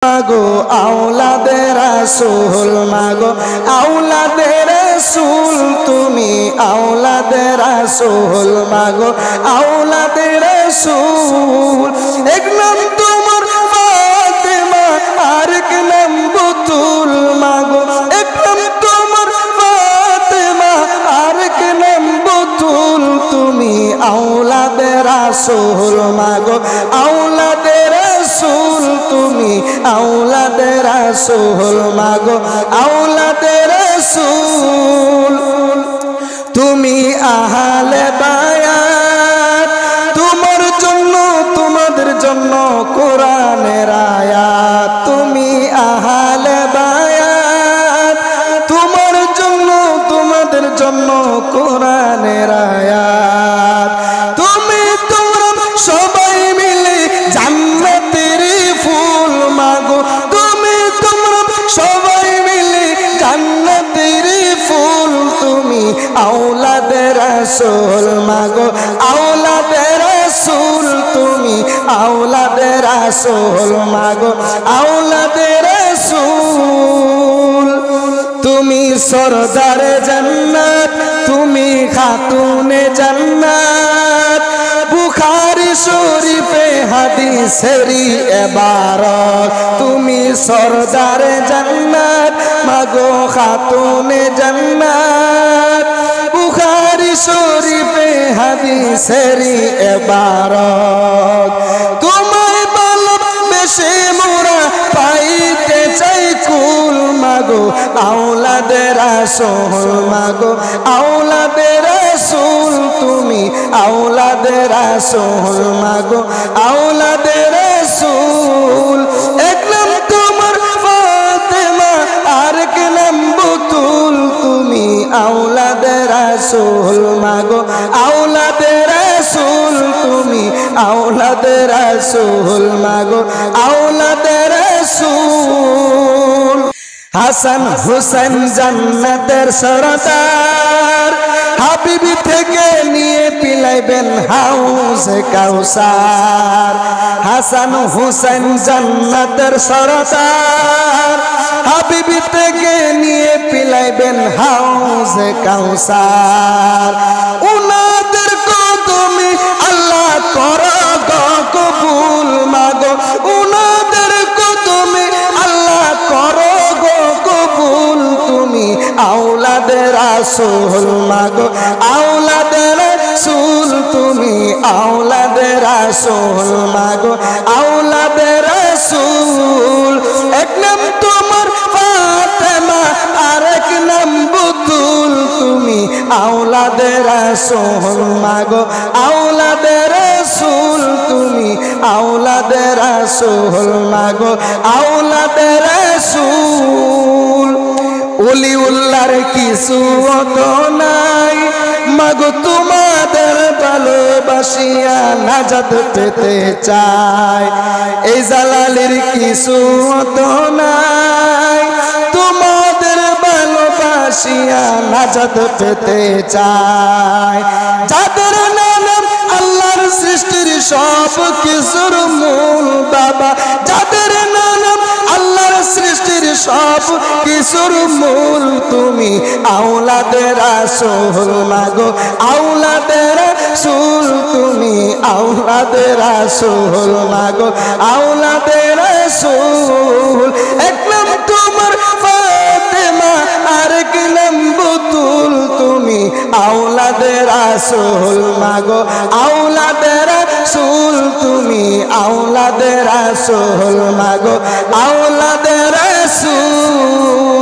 মাগো আওলাদে রাসূল মাগো আওলাদে রাসূল তুমি আওলাদে রাসূল মাগো আওলাদে রাসূল এক নাম তোমার ফাতেমা আর এক নাম বুতুল মাগো এক নাম তোমার ফাতেমা আর এক নাম বুতুল তুমি আওলাদে রাসূল মাগো আওলাদে রাসূল তুমি আওলাদে রাসূল মাগো আওলাদে রাসূল তুমি আহলে বায়াত তোমার জন্য তোমাদের জন্য কোরআনের আয়াত তুমি আহলে বায়াত তোমার জন্য তোমাদের জন্য কোরআনের আয়াত তুমি তোমরা সবাই মিলে জান্নাতের ফুল মাগো তুমি তোমরা সবাই মিলে জান্নাতের ফুল তুমি আওলাদে রাসূল মাগো আওলাদে রাসূল তুমি আওলাদে রাসূল মাগো আওলাদে রাসূল তুমি সরদারে জান্নাত তুমি খাতুনে জান্নাত বুখারী শরীফে হাদিসেরই ইবারত তুমি সরদারে জান্নাত মাগো খাতুনে জান্নাত বুখারী শরীফে হাদিসেরই ইবারত তোমায় ভালোবেসে মোরা পাইতে চাই কুল মাগো আওলাদে রাসূল মাগো আওলাদে রাসূল তুমি আওলাদে রাসূল মাগো আওলাদে রাসূল এক নাম তোমার ফাতেমা আর এক নাম বুতুল তুমি আওলাদে রাসূল মাগো আওলাদে রাসূল তুমি আওলাদে রাসূল মাগো আওলাদে রাসূল হাসান হুসেন জান্নাতের সরদার হাবিবি থেকে নিয়ে পিলাইবেন হাউজে কাউসার হাসান হুসেন জান্নাতের সরদার হাবিবি থেকে নিয়ে পিলাইবেন হাউজে কাউসার উনাদের কদমে আল্লাহ করো গো কবুল মাগো উনাদের কদমে আল্লাহ করো গো কবুল তুমি আওলাদে রাসূল মাগো আওলাদে রাসূল তুমি আওলাদে রাসূল মাগো আওলাদে রাসূল এক নাম তোমার ফাতেমা আর এক নাম বুতুল তুমি আওলাদে রাসূল মাগো আওলাদে রাসূল তুমি আওলাদে রাসূল মাগো আওলাদে রাসূল ওলিউল্লাহর কিছু অত নাই মাগো তোমাদের ভালোবাসিয়া নাজাত পেতে চাই এই জালালের কিছু অত নাই তোমাদের ভালোবাসিয়া নাজাত পেতে চাই যাদের নাম আল্লাহর সৃষ্টির সব কিছুর মূল বাবা যাদের নাম আল্লাহর সৃষ্টির সব কিছুর মূল তুমি আওলাদে রাসূল মাগো আওলাদে রাসূল তুমি আওলাদে রাসূল মাগো আওলাদে রাসূল এক নাম তোমার ফাতেমা আর এক নাম বুতুল তুমি আওলাদে রাসূল মাগো আওলাদে রাসূল তুমি আওলাদে রাসূল মাগো আওলাদে রাসূল